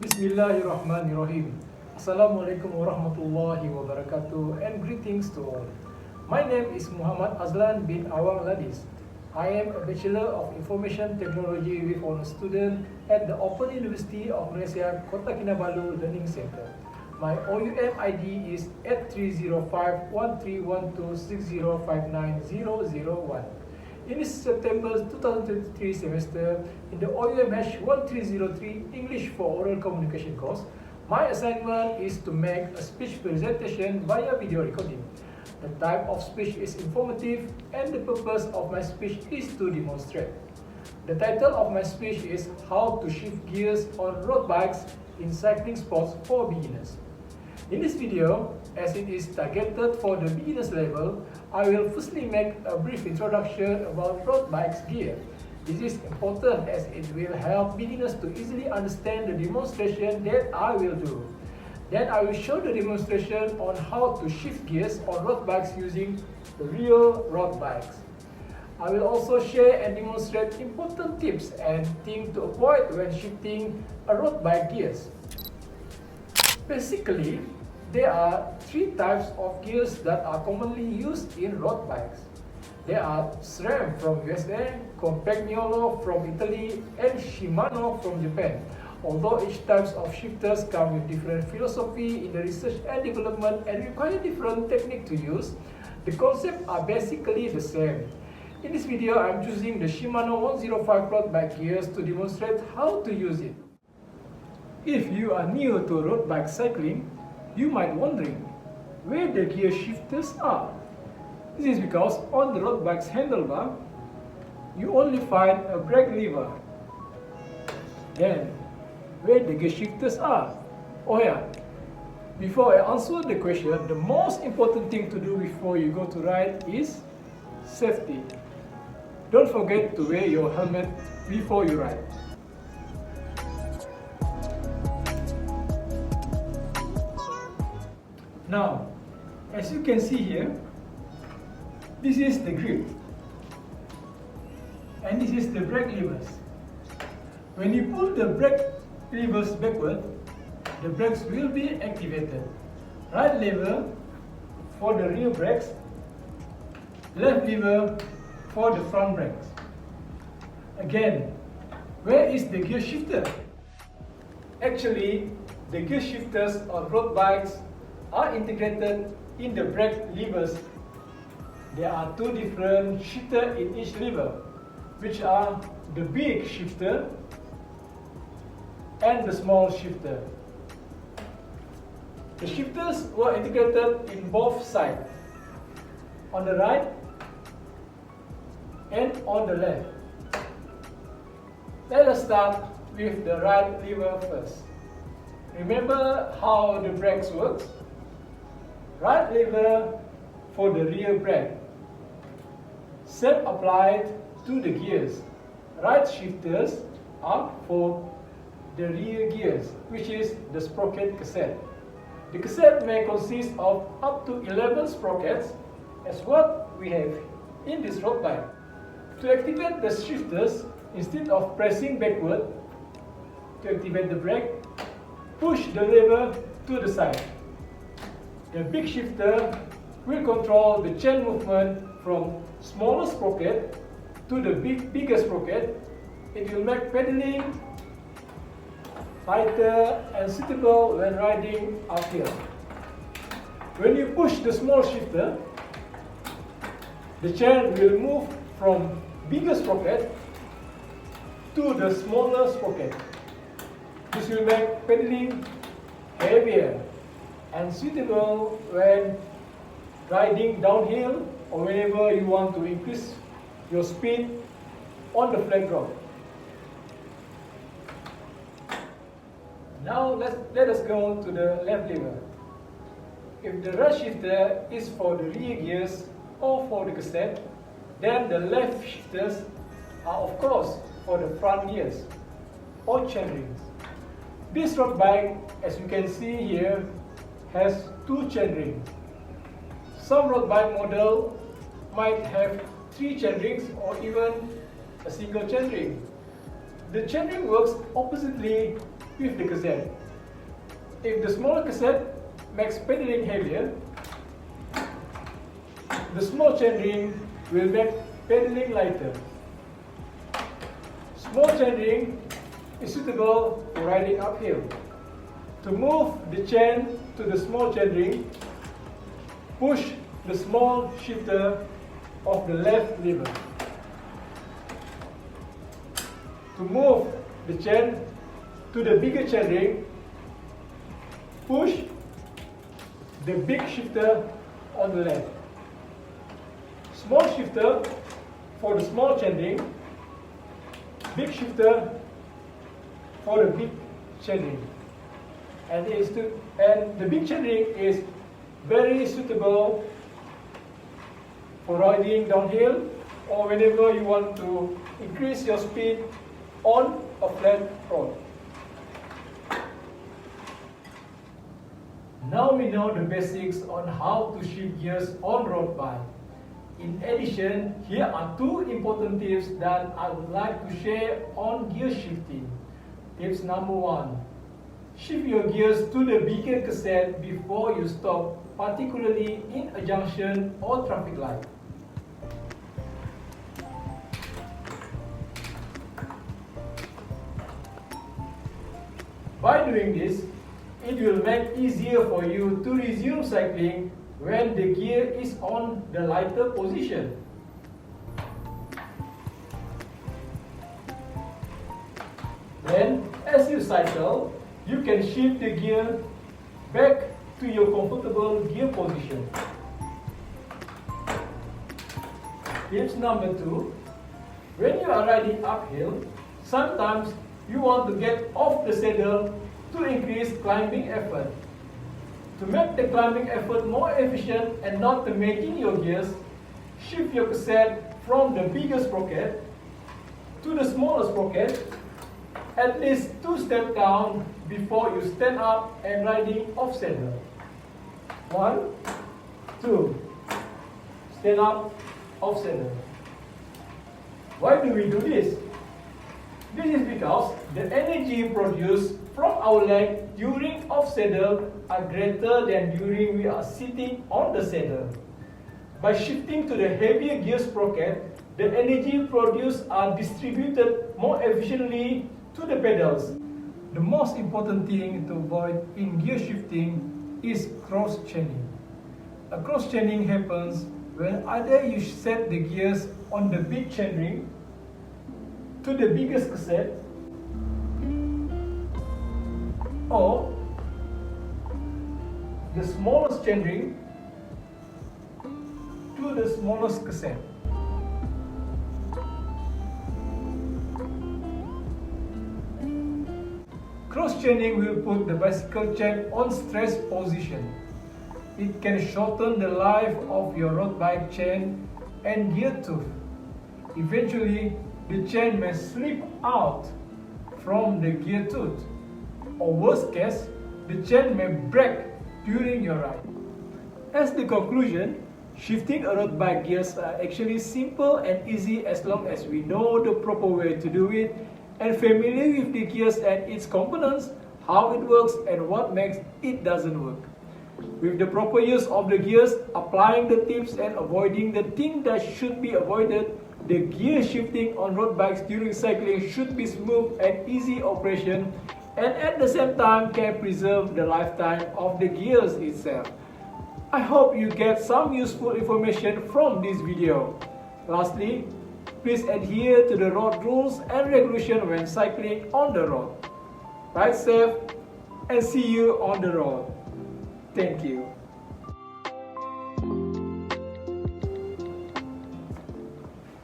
Bismillahirrahmanirrahim. Assalamualaikum warahmatullahi wabarakatuh and greetings to all. My name is Muhammad Azlan bin Awang Ladis. I am a Bachelor of Information Technology with honor student at the Open University of Malaysia, Kota Kinabalu Learning Center. My OUM ID is 8305131260590001. In this September 2023 semester, in the OUMH1303 English for Oral Communication course, my assignment is to make a speech presentation via video recording. The type of speech is informative and the purpose of my speech is to demonstrate. The title of my speech is How to Shift Gears on Road Bikes in Cycling Sports for Beginners. In this video, as it is targeted for the beginners level, I will firstly make a brief introduction about road bikes gear. This is important as it will help beginners to easily understand the demonstration that I will do. Then I will show the demonstration on how to shift gears on road bikes using the real road bikes. I will also share and demonstrate important tips and things to avoid when shifting a road bike gears. Basically, there are three types of gears that are commonly used in road bikes. There are SRAM from USA, Compagnolo from Italy, and Shimano from Japan. Although each types of shifters come with different philosophy in the research and development and require different technique to use, the concepts are basically the same. In this video, I am choosing the Shimano 105 road bike gears to demonstrate how to use it. If you are new to road bike cycling, you might wondering where the gear shifters are. This is because on the road bike's handlebar, you only find a brake lever. Then, where the gear shifters are? Oh yeah, before I answer the question, the most important thing to do before you go to ride is safety. Don't forget to wear your helmet before you ride. Now, as you can see here, this is the grip and this is the brake levers. When you pull the brake levers backward, the brakes will be activated. Right lever for the rear brakes, left lever for the front brakes. Again, where is the gear shifter? Actually, the gear shifters on road bikes are integrated in the brake levers. There are two different shifters in each lever, which are the big shifter and the small shifter. The shifters were integrated in both sides, on the right and on the left. Let us start with the right lever first. Remember how the brakes works? Right lever for the rear brake. Same applied to the gears. Right shifters are for the rear gears, which is the sprocket cassette. The cassette may consist of up to 11 sprockets, as what we have in this road bike. To activate the shifters, instead of pressing backward, to activate the brake, push the lever to the side. The big shifter will control the chain movement from smaller sprocket to the bigger sprocket. It will make pedaling lighter and suitable when riding uphill. When you push the small shifter, the chain will move from bigger sprocket to the smaller sprocket. This will make pedaling heavier and suitable when riding downhill or whenever you want to increase your speed on the flat road. Now let us go to the left lever. If the right shifter is for the rear gears or for the cassette, then the left shifters are of course for the front gears or chain rings. This road bike, as you can see here, has two chain rings. Some road bike model might have 3 chain rings or even a single chain ring. The chain ring works oppositely with the cassette. If the smaller cassette makes pedaling heavier, the small chainring will make pedaling lighter. Small chainring is suitable for riding uphill. To move the chain to the small chainring, push the small shifter of the left lever. To move the chain to the bigger chainring, push the big shifter on the left. Small shifter for the small chainring, big shifter for the big chainring. And the big chainring is very suitable for riding downhill or whenever you want to increase your speed on a flat road. Now we know the basics on how to shift gears on road bike. In addition, here are two important tips that I would like to share on gear shifting. Tips number 1. Shift your gears to the bigger cassette before you stop, particularly in a junction or traffic light. By doing this, it will make it easier for you to resume cycling when the gear is on the lighter position. Then, as you cycle, you can shift the gear back to your comfortable gear position. Tips number 2. When you are riding uphill, sometimes you want to get off the saddle to increase climbing effort. To make the climbing effort more efficient and not damaging your gears, shift your cassette from the biggest sprocket to the smallest sprocket at least 2 steps down before you stand up and riding off saddle. 1, 2. Stand up, off saddle. Why do we do this? This is because the energy produced from our leg during off saddle are greater than during we are sitting on the saddle. By shifting to the heavier gear sprocket, the energy produced are distributed more efficiently to the pedals. The most important thing to avoid in gear shifting is cross-chaining. A cross-chaining happens when either you set the gears on the big chainring to the biggest cassette, or the smallest chainring to the smallest cassette. Cross-chaining will put the bicycle chain on stress position. It can shorten the life of your road bike chain and gear tooth. Eventually, the chain may slip out from the gear tooth, or worst case, the chain may break during your ride. As the conclusion, shifting a road bike gears are actually simple and easy as long as we know the proper way to do it and familiar with the gears and its components, how it works and what makes it doesn't work. With the proper use of the gears, applying the tips and avoiding the things that should be avoided, the gear shifting on road bikes during cycling should be smooth and easy operation, and at the same time can preserve the lifetime of the gears itself. I hope you get some useful information from this video. Lastly, please adhere to the road rules and regulations when cycling on the road. Ride safe and see you on the road. Thank you.